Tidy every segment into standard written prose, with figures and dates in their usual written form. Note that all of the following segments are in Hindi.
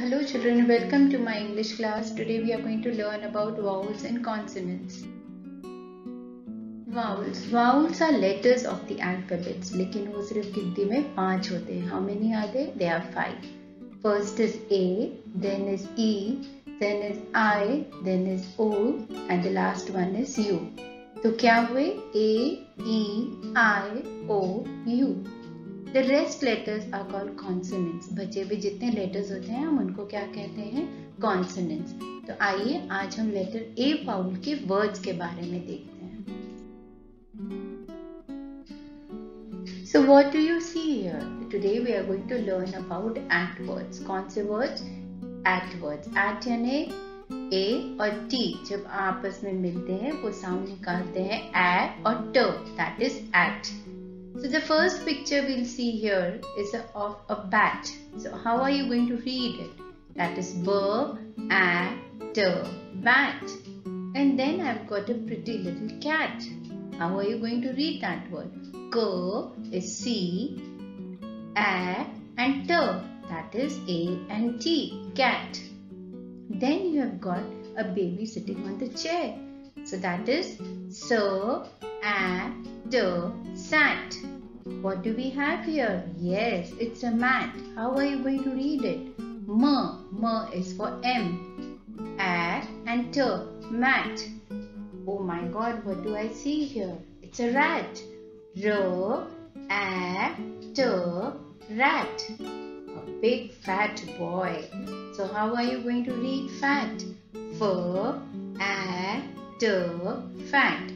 Hello children, welcome to my English class. Today we are going to learn about vowels and consonants. Vowels are letters of the alphabets, लेकिन वो सिर्फ गिनती में 5 होते हैं. How many are there? There are 5. First is A, then is E, then is I, then is O, and the last one is U. तो क्या हुए? A, E, I, O, U. The rest letters are called consonants. बचे भी जितने letters होते हैं हम उनको क्या कहते हैं? Consonants. तो आइए आज हम letter A vowel के words के बारे में देखते हैं. So what do you see here? Today we are going to learn about at words. कौन से words? At words. At यानी A और T जब आपस में मिलते हैं वो sound निकालते हैं A और T. That is at. So the first picture we'll see here is of a bat. So how are you going to read it? That is B, A, T, bat. And then I've got a pretty little cat. How are you going to read that word? K is C, A and T. That is A and T, cat. Then you have got a baby sitting on the chair. So that is S, A, T, sat. What do we have here? Yes, it's a mat. How are you going to read it? M is for M. A and T, mat. Oh my God, what do I see here? It's a rat. R, A, T, rat. A big fat boy. So how are you going to read fat? F, A, T, fat.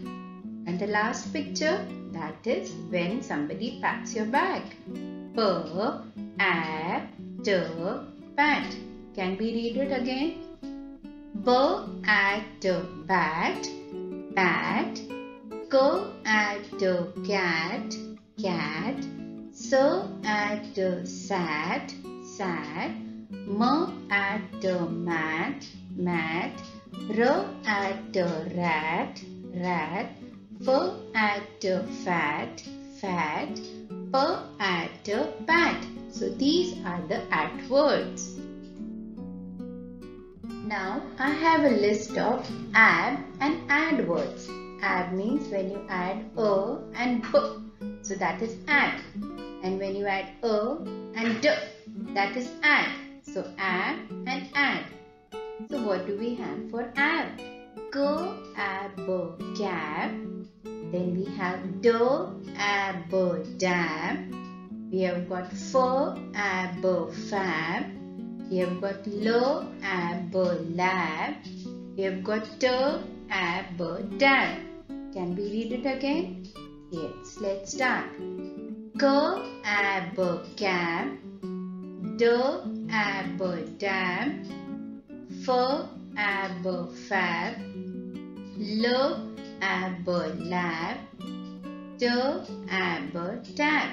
And the last picture, that is when somebody pats your back. P, A, T, pat. Can we read it again? B, A, T, bat, bat. K, A, T, cat, cat. S, A, T, sat, sat. M, A, T, mat, mat. R, A, T, rat, rat. F at fat, fat. P at pat. So these are the at words. Now I have a list of ab and add words. Ab means when you add a and b. So that is add. And when you add a and d, that is add. So ab and add. So what do we have for ab? K, ab, cab. Then we have D, ab, dab. We have got F, ab, fab. We have got L, ab, lab. We have got T, ab, dab. Can we read it again? Yes, let's start. K, ab, cab. D, ab, dab. F, ab, fab. L, ab, lab. T, ab, tab.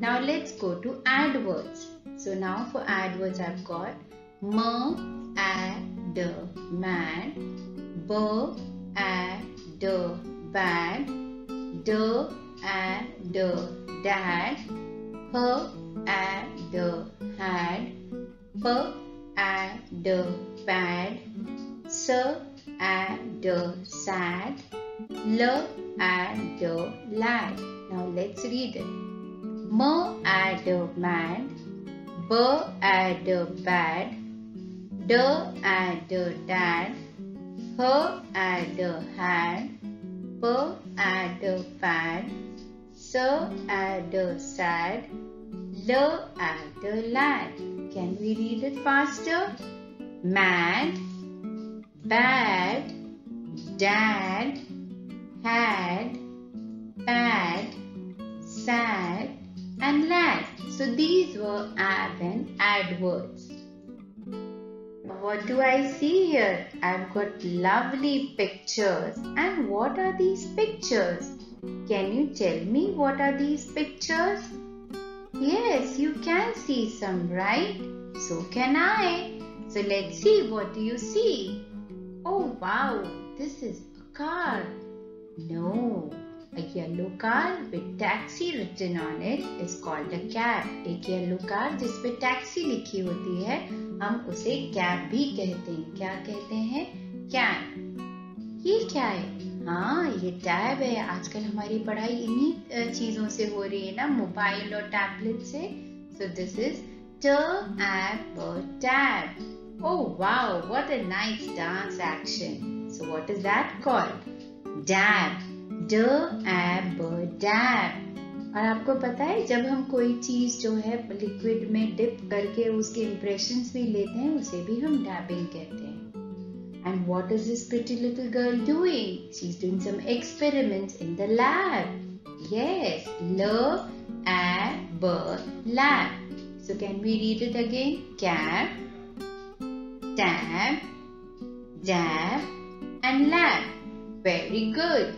Now let's go to add words. So now for add words I've got M, add, mad. B, add, bad. D, add, dad. H, add, had. P, add, pad. S, add, sad. L, add, lad. Now let's read it. M, add, mad. B, add, bad. D, add, dad. H, add, had. P, add, pad. S, add, sad. L, add, lad. Can we read it faster? Mad, bad, dad, had, bad, sad, and lad. So these were ab and add words. What do I see here? I've got lovely pictures. And what are these pictures? Can you tell me what are these pictures? Yes, you can see some, right? So can I. So let's see, what do you see? Oh wow, this is a car. No, A yellow car with taxi written on it is called a cab. एक yellow car जिस पे taxi लिखी होती है हम उसे cab भी कहते हैं. क्या कहते हैं? Cab. ये क्या है? हाँ, ये टैब है. आजकल हमारी पढ़ाई इन्हीं चीजों से हो रही है ना, मोबाइल और टैबलेट से. So this is tab. Oh wow, what a nice dance action. So what is that called? Dab. Dab. और आपको पता है जब हम कोई चीज जो है लिक्विड में डिप करके उसके इम्प्रेशंस भी लेते हैं उसे भी हम डैबिंग कहते हैं. And what is this pretty little girl doing? She's doing some experiments in the lab. Yes, lab. So can we read it again? Cab, tab, dab, and lab. Very good.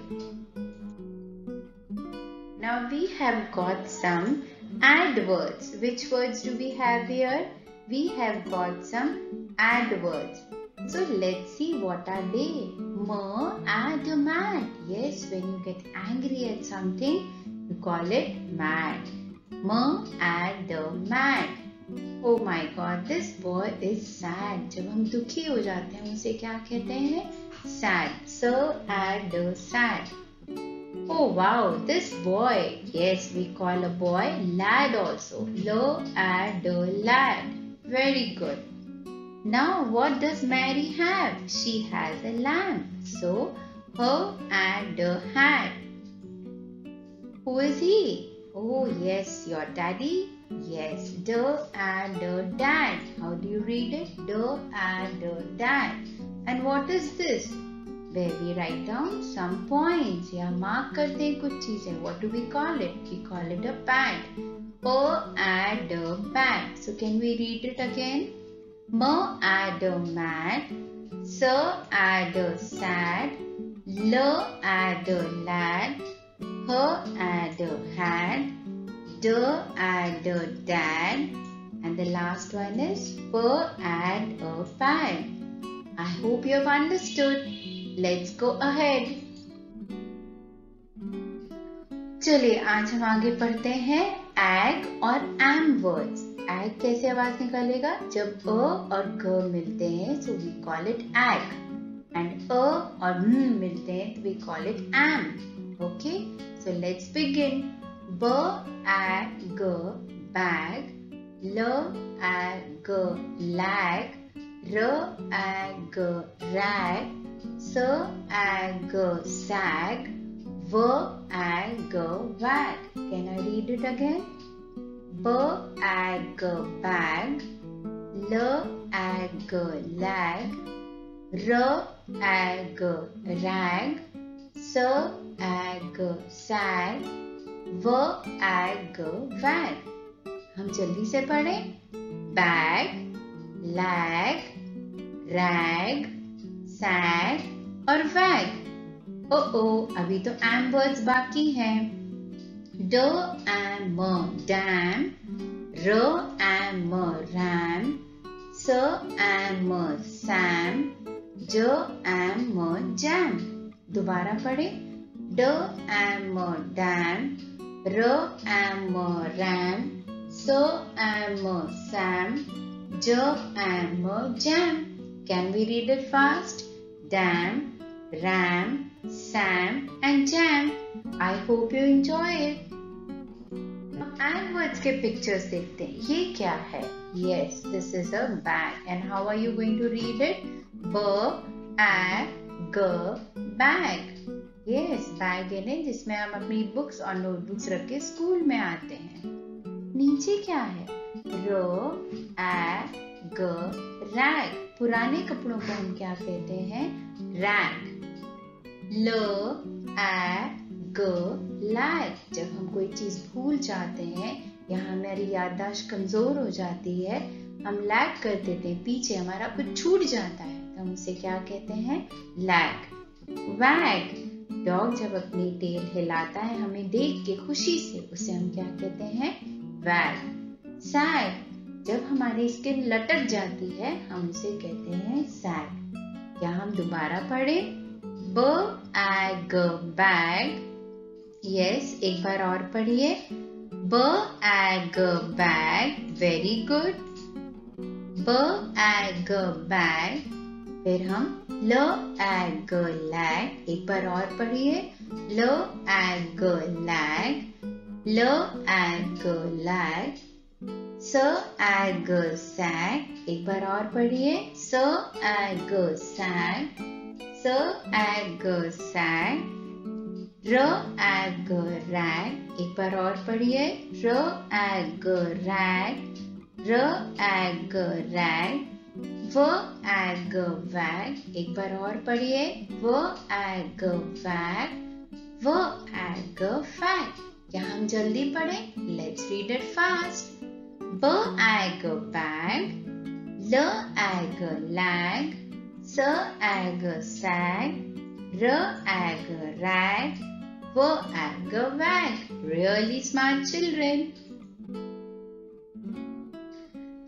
Now we have got some adwords. Which words do we have here? We have got some adwords. So let's see what are they. Mad. Yes, when you get angry at something, you call it mad. Mad. Oh my God, this boy is sad. जब हम दुखी हो जाते हैं उसे क्या कहते हैं? Sad. Sad. Oh wow, this boy. Yes, we call a boy lad also. Lad. Very good. Now what does Mary have? She has a lamb. So her and hat. Who is he? Oh yes, your daddy. Yes, and dad. How do you read it? And dad. And what is this? Where we write down some points. या mark करते हैं कुछ चीजें. What do we call it? We call it a pad. and pad. So can we read it again? Mad, sad, sad, lad, had, dad, and the last one is pad. I hope you have understood. Let's go ahead. चलिए आज हम आगे पढ़ते हैं ag और am words. Ag कैसे आवाज निकालेगा? जब अ और ग मिलते हैं so we call it ag, and अ और म मिलते हैं तो we call it am. Okay, so let's begin. Ag, bag, ag, lag, ag, rag, ag, sag, ag, wag. Can I read it again? Ag, bag, ag, lag, ag, rag, ag, sag, ag, wag. हम जल्दी से पढ़ें. बैग, लैग, रैग, सैग और वैग. अभी तो एम वर्ड्स बाकी हैं. am, dam, am, ram, am, sam, am, jam. दोबारा पढ़े. am, dam, am, ram, am, sam, am, jam. Can we read it fast? Dam, ram, sam and jam. I hope you enjoy it. And words के pictures देखते हैं. ये क्या है? Yes, this is a bag. And how are you going to read it? Bag. Yes, bag है जिसमें हम अपनी बुक्स और नोटबुक्स रख के स्कूल में आते हैं. नीचे क्या है? रैग. पुराने कपड़ों को हम क्या कहते हैं? रैग. लैग. जब हम कोई चीज भूल जाते हैं या हमारी याददाश्त कमजोर हो जाती है, हम लैग कर देते हैं, पीछे हमारा कुछ छूट जाता है तो हम उसे क्या कहते हैं? लैग. वैग. डॉग जब अपनी टेल हिलाता है हमें देख के खुशी से, उसे हम क्या कहते हैं? वैग. सैग. जब हमारी स्किन लटक जाती है हम उसे कहते हैं सैग. क्या हम दोबारा पढ़ें? बैग, यस, एक बार और पढ़िए. ब एग बैग, वेरी गुड. ब एग बैग. फिर हम ल एग लैग, एक बार और पढ़िए. ल एग लैग, ल एग लैग. स एग सैग, एक बार और पढ़िए. स एग सैग, स एग सैग. र एग रैग, एक बार और पढ़िए. र एग रैग, र एग रैग. व एग वैग, एक बार और पढ़िए. व एग वैग, व एग फैग. क्या हम जल्दी पढ़ें? Let's read it fast. ब एग बैग, ल एग लैग, स एग सैग, र एग रैग, व एग वैग. Really smart children.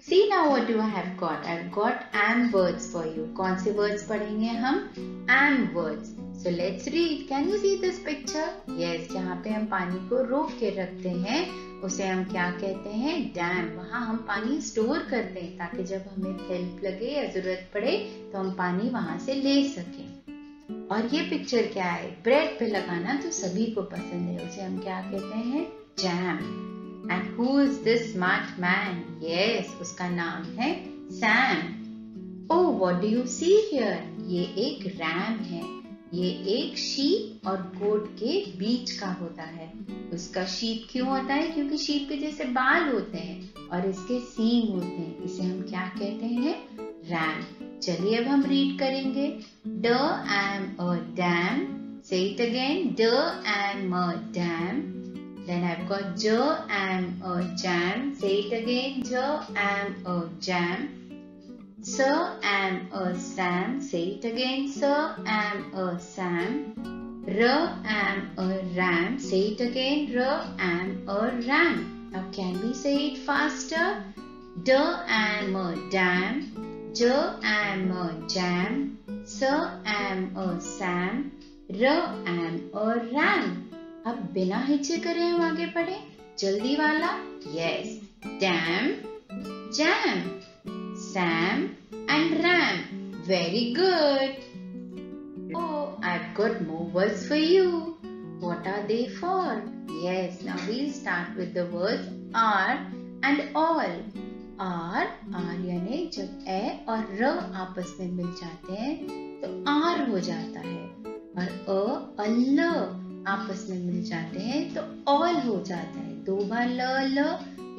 See now what do I have got? I've got am words for you. कौन से words पढ़ेंगे हम? Am words. So let's read. Can you see this picture? Yes, जहाँ पे हम पानी को रोक के रखते हैं उसे हम क्या कहते हैं? डैम. वहाँ हम पानी स्टोर करते हैं ताकि जब हमें हेल्प लगे या जरूरत पड़े तो हम पानी वहाँ से ले सकें. और ये पिक्चर क्या है? ब्रेड पे लगाना तो सभी को पसंद है. उसे हम क्या कहते हैं? Jam. And who is this smart man? Yes, उसका नाम है Sam. Oh, what do you see here? ये एक रैम है. ये एक शीप और गोट के बीच का होता है. उसका शीप क्यों होता है? क्योंकि शीप के जैसे बाल होते हैं और इसके सींग होते हैं. इसे हम क्या कहते हैं? रैम. चलिए अब हम रीड करेंगे. ड am a dam. Say it again. ड am a dam. Then I've got j am a jam. Say it again. J am a jam. S am a Sam. Say it again. S am a Sam. R am a ram. Say it again. R am a ram. Now can we say it faster? D am a dam. J am a jam. S am a Sam. R am a ram. अब बिना हिचे करे हम आगे बढ़े. जल्दी वाला. Yes. Dam, jam, Sam and ram. Very good. Oh, I've got more words for you. What are they for? Yes, now we'll start with the words are and all. are यानी जब ए और र आपस में मिल जाते हैं तो आर हो जाता है. और अल आपस में मिल जाते हैं तो ऑल हो जाता है. दो बार ल.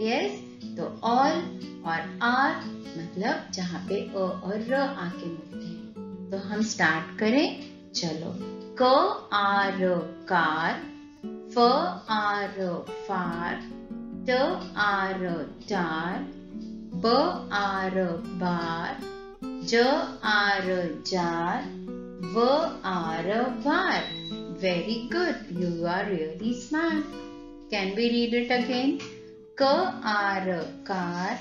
यस, तो ऑल और आर मतलब जहाँ पे अ और र आके मिलते हैं. तो हम स्टार्ट करें. चलो. क आर कार, फ आर फार, ट आर टार, ब आर बार, ज आर जार, व ar war. Very good. You are really smart. Can we read it again? K R car,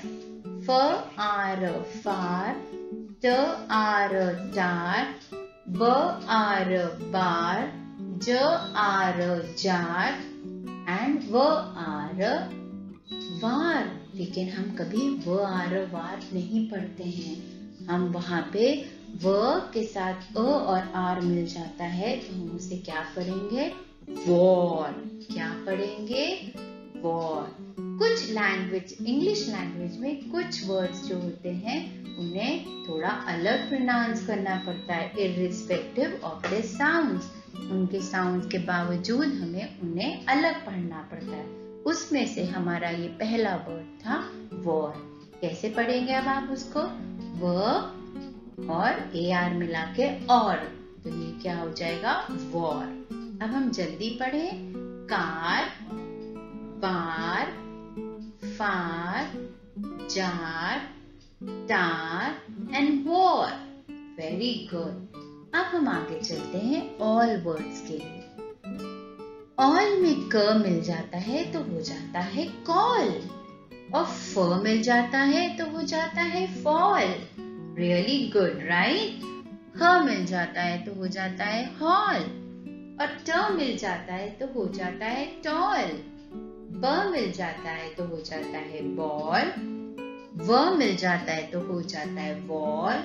F R far, T R tar, B R bar, J R jar and V R var. लेकिन हम कभी V R var नहीं पढ़ते हैं. हम वहाँ पे व के साथ अ और आर मिल जाता है तो हम उसे क्या पढ़ेंगे? वॉर. क्या पढ़ेंगे? वॉर. कुछ लैंग्वेज, इंग्लिश लैंग्वेज में कुछ वर्ड्स जो होते हैं उन्हें थोड़ा अलग प्रोनाउंस करना पड़ता है इर्रिस्पेक्टिव ऑफ द साउंड्स. उनके साउंड्स के बावजूद हमें उन्हें अलग पढ़ना पड़ता है. उसमें से हमारा ये पहला वर्ड था वॉर. कैसे पढ़ेंगे अब आप उसको? व और ए आर मिला के और, तो ये क्या हो जाएगा? वॉर. अब हम जल्दी पढ़े. Car, bar, far, jar, tar and war. Very good. अब हम आगे चलते हैं ऑल वर्ड्स के लिए. ऑल में क मिल जाता है तो हो जाता है कॉल, और फ मिल जाता है तो हो जाता है फॉल. Really good, right? ह मिल जाता है तो हो जाता है हॉल, और ट मिल जाता है तो हो जाता है टॉल। ब मिल जाता है तो हो जाता है बॉल। व मिल जाता है तो हो जाता है वॉल।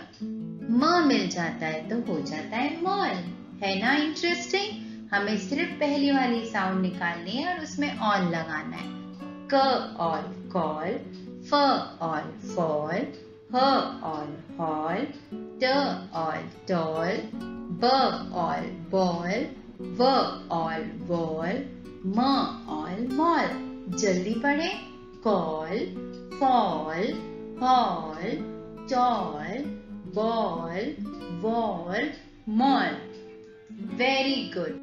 म मिल जाता है तो हो जाता है मॉल। है ना इंटरेस्टिंग? हमें सिर्फ पहली वाली साउंड निकालनी है और उसमें ऑल लगाना है। क ऑल कॉल, फ ऑल फॉल, ह ऑल हॉल, ट ऑल टॉल, ब ऑल बॉल, व ऑल वॉल, म ऑल मॉल। जल्दी पढ़े। Call, fall, hall, tall, ball, wall, mall. Very good.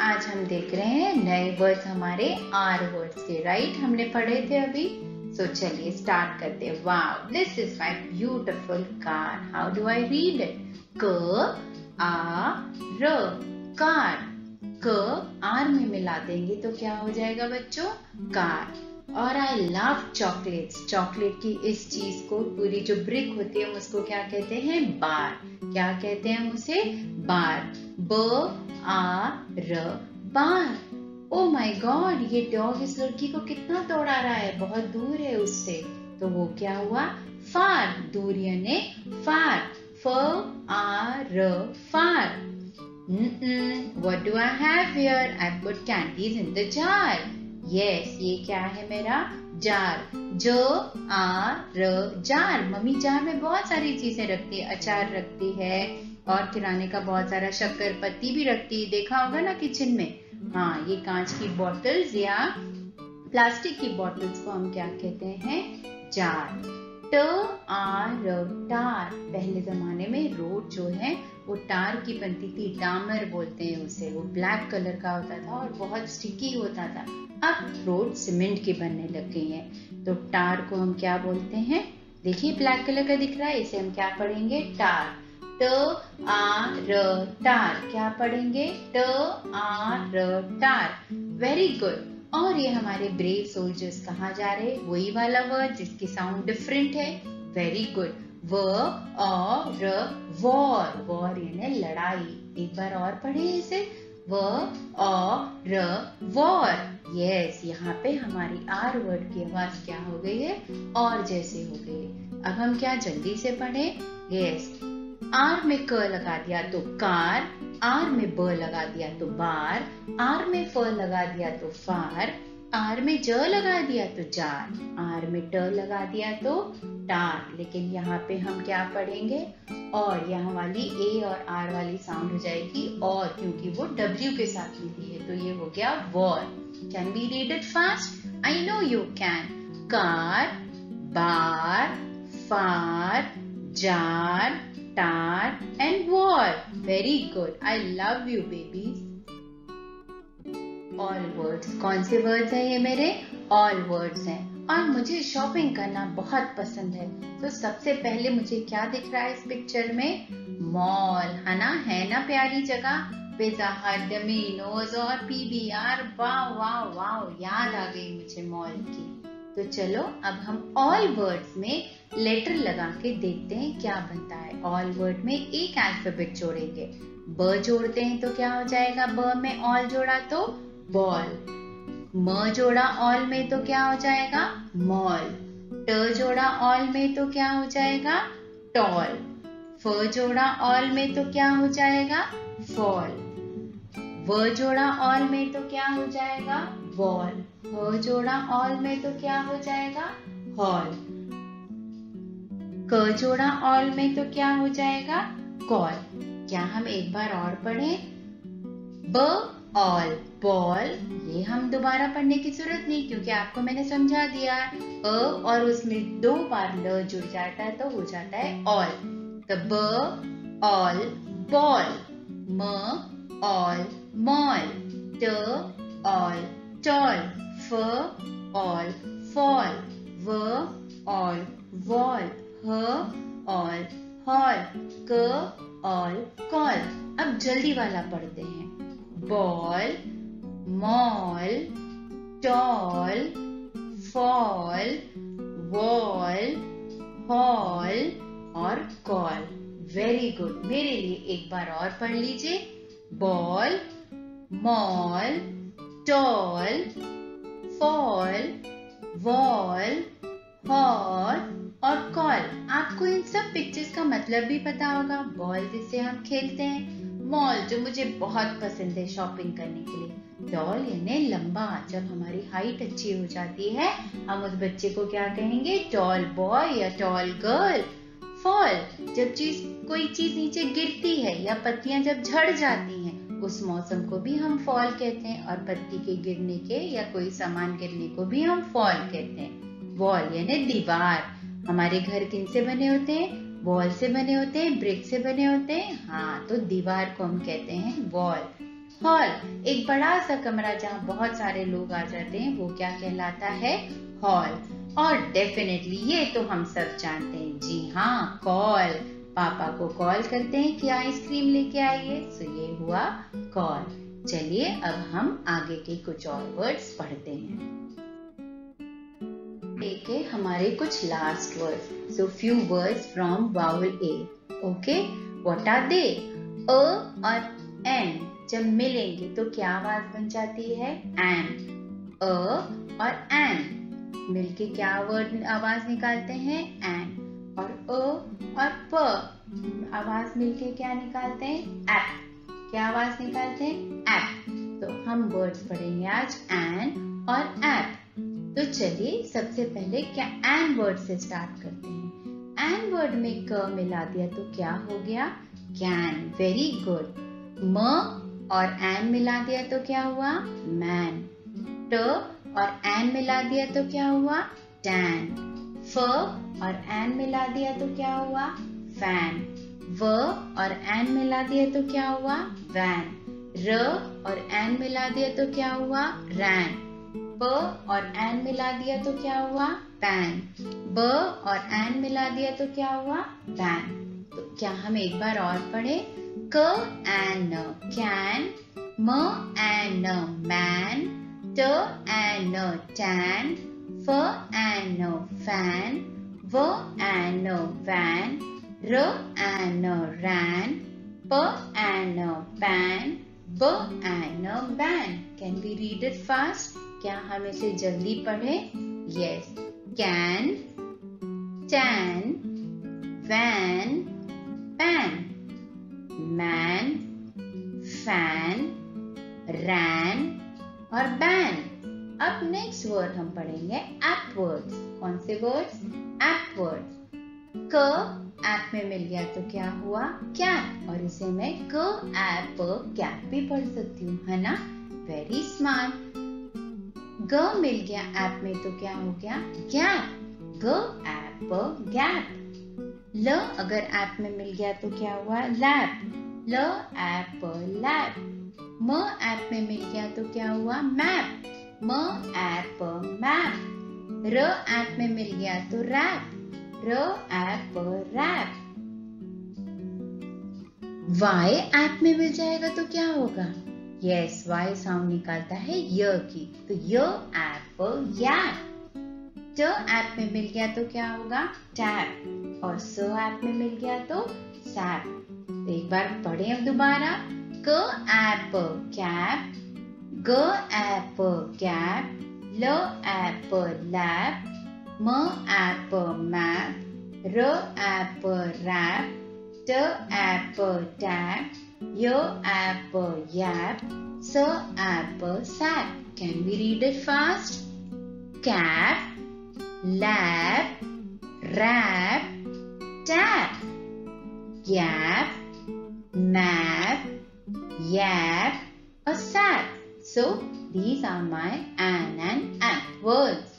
आज हम देख रहे हैं नए वर्ड्स हमारे आर वर्ड्स के, राइट? हमने पढ़े थे अभी। सो चलिए स्टार्ट करते हैं। Wow, this is my beautiful car. How do I read it? क आ र, कार। क आर में मिला देंगे तो क्या हो जाएगा बच्चों? कार। और आई लव चॉकलेट्स। चॉकलेट की इस चीज को, पूरी जो ब्रिक होती है उसको क्या कहते हैं? बार। क्या कहते हैं उसे? बार। ब आ र, बार। ओ माय गॉड, ये डॉग इस लड़की को कितना दौड़ा रहा है, बहुत दूर है उससे। तो वो क्या हुआ? फार। दूर यानी फार। फ आ र, फार। What do I have here? I've put candies in the jar. Yes, ये क्या है मेरा? जार। ज आ र, जार। मम्मी जार में बहुत सारी चीजें रखती है, अचार रखती है और किराने का बहुत सारा शक्कर पत्ती भी रखती है, देखा होगा ना किचन में। हाँ, ये कांच की बॉटल्स या प्लास्टिक की बॉटल्स को हम क्या कहते हैं? जार। ट आ र, टार। पहले जमाने में रोड जो है वो टार की बनती थी, डामर बोलते हैं उसे। वो ब्लैक कलर का होता था और बहुत स्टिकी होता था। अब रोड सीमेंट की बनने लग गई है, तो टार को हम क्या बोलते हैं? देखिए ब्लैक कलर का दिख रहा है, इसे हम क्या पढ़ेंगे? टार। ट आ र, टार। क्या पढ़ेंगे? ट आ र, टार। Very good. और ये हमारे ब्रेव सोल्जर्स कहाँ जा रहे? वही वाला वर्ड जिसकी साउंड डिफरेंट है। Very good. व और र, वॉर। वॉर यानी लड़ाई। एक बार और पढ़े इसे। व और र, वॉर। यस, यहाँ पे हमारी आर वर्ड की आवाज क्या हो गई है? और जैसे हो गई है। अब हम क्या जल्दी से पढ़े? यस, आर में क लगा दिया तो कार, आर में ब लगा दिया तो बार, आर में फ लगा दिया तो फार, आर में ज लगा दिया तो जार, आर में ट लगा दिया तो टार। लेकिन यहाँ पे हम क्या पढ़ेंगे? और यहाँ वाली ए और आर वाली साउंड हो जाएगी और, क्योंकि वो डब्ल्यू के साथ मिली है, तो ये हो गया war. Can we read it fast? I know you can. Car, bar, far, jar, tar and war. Very good. I love you babies. All words. कौन से words हैं ये मेरे? All words हैं। और मुझे शॉपिंग करना बहुत पसंद है। तो सबसे पहले मुझे क्या दिख रहा है इस पिक्चर में? मॉल, है ना प्यारी जगह? पिज़्ज़ा हट, डोमिनोज और PVR। वाह वाह वाह, याद आ गई मुझे मॉल की। तो चलो अब हम ऑल वर्ड्स में लेटर लगा के देखते हैं क्या बनता है। ऑल वर्ड में एक अल्फाबेट जोड़ेंगे। ब जोड़ते हैं तो क्या हो जाएगा? ब में ऑल जोड़ा तो बॉल। म जोड़ा ऑल में तो क्या हो जाएगा? मॉल। ट जोड़ा ऑल में तो क्या हो जाएगा? टॉल। फ जोड़ा ऑल में तो क्या हो जाएगा? फॉल। व जोड़ा ऑल में तो क्या हो जाएगा? वॉल। ह जोड़ा ऑल में तो क्या हो जाएगा? हॉल। क जोड़ा ऑल में तो क्या हो जाएगा? कॉल। क्या हम एक बार और पढ़ें? ब ऑल बॉल। ये हम दोबारा पढ़ने की जरूरत नहीं, क्योंकि आपको मैंने समझा दिया। अ और उसमें 2 बार ल जुड़ जाता है तो हो जाता है ऑल। तो ब ऑल बॉल। म ऑल मॉल। ट ऑल टॉल। फ ऑल फॉल। व ऑल वॉल। ह ऑल हॉल। क ऑल कॉल। अब जल्दी वाला पढ़ते हैं। Ball, mall, tall, fall, wall, hall और कॉल। Very good. मेरे लिए एक बार और पढ़ लीजिए। Ball, mall, tall, fall, wall, hall और कॉल। आपको इन सब पिक्चर्स का मतलब भी पता होगा। बॉल जिससे हम खेलते हैं, मॉल जो मुझे बहुत पसंद है शॉपिंग करने के लिए, टॉल यानी लंबा, जब हमारी हाइट अच्छी हो जाती है हम उस बच्चे को क्या कहेंगे, टॉल बॉय या टॉल गर्ल। फॉल, जब कोई चीज नीचे गिरती है या पत्तियां जब झड़ जाती हैं, उस मौसम को भी हम फॉल कहते हैं। और पत्ती के गिरने के या कोई सामान गिरने को भी हम फॉल कहते हैं। वॉल यानी दीवार। हमारे घर किन से बने होते हैं? वॉल से बने होते हैं, ब्रिक से बने होते हैं। हाँ, तो दीवार को हम कहते हैं वॉल। हॉल, एक बड़ा सा कमरा जहाँ बहुत सारे लोग आ जाते हैं, वो क्या कहलाता है? हॉल। और डेफिनेटली ये तो हम सब जानते हैं, जी हाँ, कॉल। पापा को कॉल करते हैं कि आइसक्रीम लेके आइए, सो ये हुआ कॉल। चलिए अब हम आगे के कुछ और वर्ड्स पढ़ते हैं। एक है हमारे कुछ last words, so few words from vowel A. Okay, what are they? A और एन जब मिलेंगे तो क्या आवाज बन जाती है? एन। अ और एन मिलके क्या वर्ड आवाज निकालते हैं? एन। और अ और प आवाज मिलके क्या निकालते हैं? एप। क्या आवाज निकालते हैं? एप। तो हम वर्ड्स पढ़ेंगे आज एन और एप। तो चलिए सबसे पहले क्या एन वर्ड से स्टार्ट करते हैं। एन वर्ड में क मिला दिया तो क्या हो गया? कैन। Very good. म और एन मिला दिया तो क्या हुआ? मैन। ट और एन मिला दिया तो क्या हुआ? टैन। फ और एन मिला दिया तो क्या हुआ? फैन। व और एन मिला दिया तो क्या हुआ? वैन। र और एन मिला दिया तो क्या हुआ? रैन। प और एन मिला दिया तो क्या हुआ? पैन। ब और एन मिला दिया तो क्या हुआ? बैन। तो क्या हम एक बार और पढ़े? क एन कैन, म एन मैन, ट एन टैन, फ एन फैन, व एन वैन, र एन रैन, प एन पैन, ब an ban. Can we read it fast? क्या हम इसे जल्दी पढ़े? Yes. Can, tan, van, pan, man, fan, ran और बैन। अब नेक्स्ट वर्ड हम पढ़ेंगे एप वर्ड्स। कौन से वर्ड्स? App words. क ऐप में मिल गया तो क्या हुआ? कैप। और इसे मैं क ऐप कैप भी पढ़ सकती हूँ, है ना? Very smart. ग मिल गया ऐप में तो क्या हो गया? गैप। ग ऐप गैप। ल अगर ऐप में मिल गया तो क्या हुआ? लैप। ल ऐप लैप। म ऐप में मिल गया तो क्या हुआ? मैप। म ऐप मैप। र ऐप में मिल गया तो रैप। र ऐप रैप। वाई ऐप में मिल जाएगा तो क्या होगा? यस, वाई साउंड निकालता है य की, तो य ऐप यैप। ट ऐप में मिल गया तो क्या होगा? टैप। और स ऐप में मिल गया तो सैप। तो एक बार पढ़े अब दोबारा। क ऐप कैप, ग ऐप गैप, ल ऐप लैप, म ऐप मैप, र ऐप रैप, ट ऐप टैप, य ऐप यैप, स app SAP. Can we read it fast? Cap, lap, wrap, tap, gap, map, yap, a sap. So these are my an and ap words.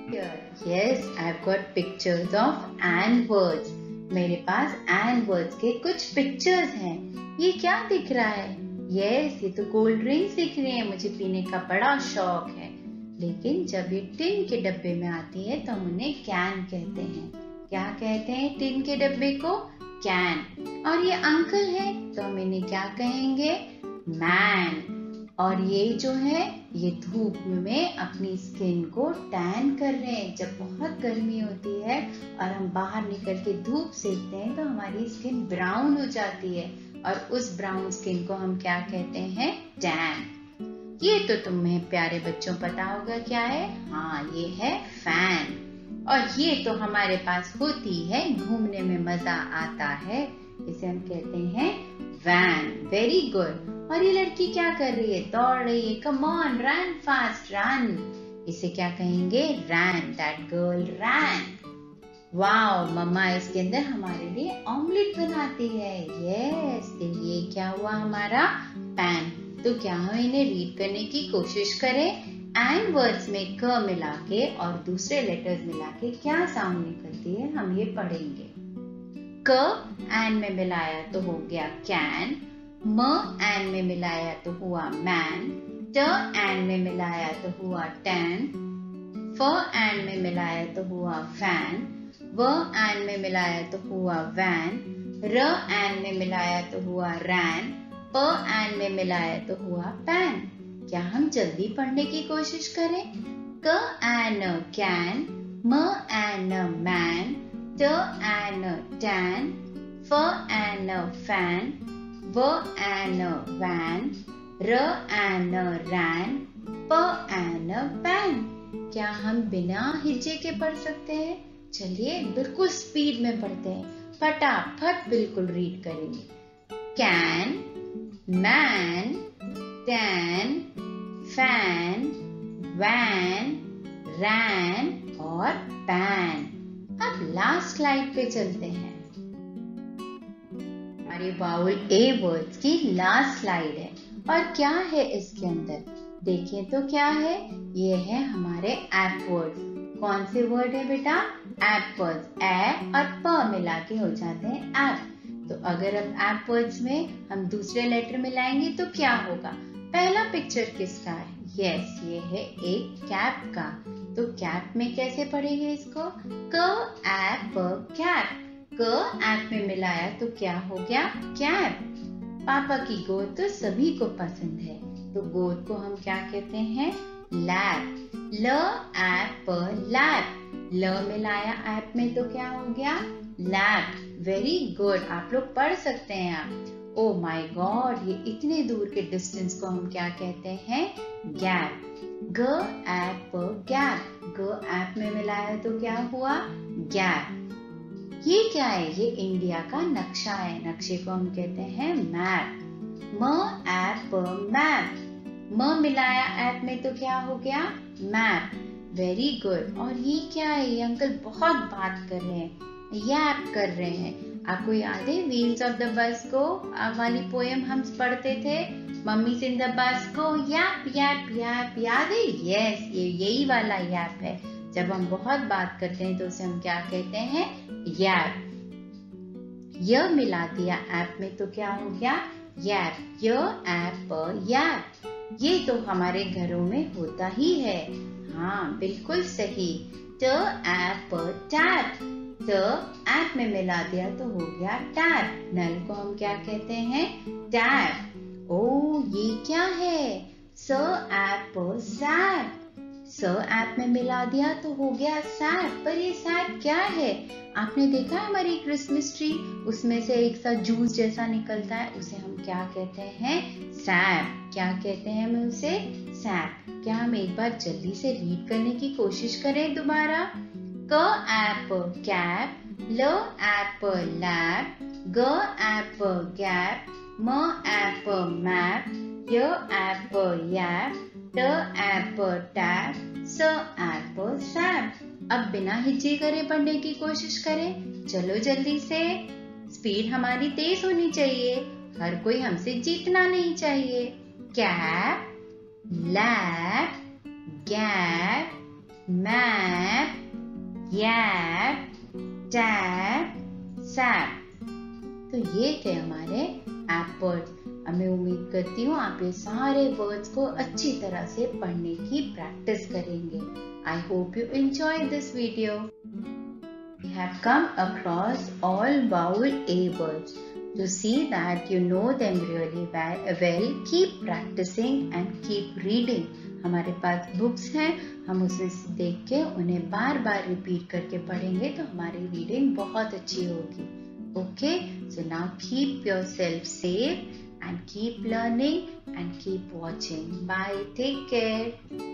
Here, yes, I've got pictures of an words. मेरे पास and words के कुछ pictures हैं. ये क्या दिख रहा है? Yes, ये तो कोल्ड ड्रिंक्स दिख रही है. मुझे पीने का बड़ा शौक है. लेकिन जब ये टिन के डब्बे में आती है तो हम उन्हें कैन कहते हैं. क्या कहते हैं टिन के डब्बे को? कैन. और ये अंकल है तो हम इन्हें क्या कहेंगे? मैन. और ये जो है ये धूप में अपनी स्किन को टैन कर रहे हैं। जब बहुत गर्मी होती है और हम बाहर निकल के धूप सेकते हैं तो हमारी स्किन ब्राउन हो जाती है और उस ब्राउन स्किन को हम क्या कहते हैं? टैन। ये तो तुम्हें प्यारे बच्चों पता होगा क्या है? हाँ, ये है फैन। और ये तो हमारे पास होती है, घूमने में मजा आता है, इसे हम कहते हैं वैन। Very good. और ये लड़की क्या कर रही है? दौड़ रही है। Come on, run fast, run. इसे क्या कहेंगे? Ran. That girl ran. Wow, मम्मा इसके अंदर हमारे लिए ऑमलेट बनाती है। यस, ये क्या हुआ? हमारा पैन। तो क्या हम इन्हें रीड करने की कोशिश करें? एंड वर्ड्स में क मिला के और दूसरे लेटर्स मिला के क्या साउंड निकलती है, हम ये पढ़ेंगे। क एंड में मिलाया तो हो गया कैन, म एंड में मिलाया तो हुआ मैन, ट एंड में मिलाया तो हुआ टैन, फ एंड में मिलाया तो हुआ फैन, व एंड में मिलाया तो हुआ वैन, र एंड में मिलाया तो हुआ रैन, प एंड में मिलाया तो हुआ पैन। क्या हम जल्दी पढ़ने की कोशिश करें? क एंड कैन, म एंड मैन, ट एंड टैन, फ एंड फैन, व एंड वैन, र एंड रैन, प एंड पैन। क्या हम बिना हिचे के पढ़ सकते हैं? चलिए बिल्कुल स्पीड में पढ़ते हैं, फटाफट बिल्कुल रीड करेंगे। Can, man, tan, fan, van, ran और पैन। अब लास्ट स्लाइड पे चलते हैं। हमारे वाउल ए वर्ड्स की लास्ट स्लाइड है और क्या है इसके अंदर? देखिए तो क्या है? ये है हमारे ऐप वर्ड्स। कौन से वर्ड है बेटा? App words. ए और प मिला के हो जाते हैं ऐप। तो अगर अब ऐप वर्ड्स में हम दूसरे लेटर मिलाएंगे तो क्या होगा? पहला पिक्चर किसका है? यस, ये है एक कैप का। तो कैप में कैसे पढ़ेंगे इसको? क ऐप कैप। क ऐप में मिलाया तो क्या हो गया? कैप। पापा की गोद तो सभी को पसंद है, तो गोद को हम क्या कहते हैं? लैप। ल ऐप लैप। ल मिलाया ऐप में तो क्या हो गया? लैप। वेरी गुड, आप लोग पढ़ सकते हैं आप। ओ माय गॉड, ये इतने दूर के डिस्टेंस को हम क्या कहते हैं? गैप। ग ऐप गैप। ग ऐप में मिलाया तो क्या हुआ? गैप। ये क्या है? ये इंडिया का नक्शा है, नक्शे को हम कहते हैं मैप। म ऐप मैप। म मिलाया ऐप में तो क्या हो गया? मैप। Very good. और ये क्या है? ये अंकल बहुत बात कर रहे हैं, यैप कर रहे हैं। आपको याद है व्हील्स ऑफ द बस को वाली पोएम हम पढ़ते थे? मम्मीज इन द बस को यैप यैप यैप, याद है? यस, ये यही वाला यैप है। जब हम बहुत बात करते हैं तो उसे हम क्या कहते हैं? यैप। य मिला दिया ऐप में तो क्या हो गया? यैप। य ऐप यैप। ये तो हमारे घरों में होता ही है। हाँ, बिल्कुल सही। ट ऐप टैप। ट ऐप में मिला दिया तो हो गया टैप। नल को हम क्या कहते हैं? टैप। ओ, ये क्या है? स ऐप सैप। स ऐप में मिला दिया तो हो गया सैप। पर ये सैप क्या है? आपने देखा है हमारी क्रिसमस ट्री, उसमें से एक सा जूस जैसा निकलता है, उसे हम क्या कहते हैं? सैप। क्या कहते हैं हम उसे? सैप। क्या हम एक बार जल्दी से रीड करने की कोशिश करें दोबारा? क ऐप कैप, ल ऐप लैप, ग ऐप गैप, म ऐप मैप, य ऐप यैप, ट ऐप टैप, स ऐप सैप। अब बिना हिचके करे पढ़ने की कोशिश करें। चलो जल्दी से। स्पीड हमारी तेज होनी चाहिए, हर कोई हमसे जीतना नहीं चाहिए। कैप, लैप, गैप, मैप, यैप, टैप, सैप। तो ये थे हमारे ऐप वर्ड्स। मैं उम्मीद करती हूँ आप ये सारे वर्ड्स को अच्छी तरह से पढ़ने की प्रैक्टिस करेंगे। I hope you enjoyed this video. We have come across all vowel A words. To see that you know them really well, keep practicing and keep reading. हमारे पास बुक्स हैं, हम उसमें से देख के उन्हें बार बार रिपीट करके पढ़ेंगे तो हमारी रीडिंग बहुत अच्छी होगी. Okay, so now keep yourself safe and keep learning and keep watching. Bye, take care.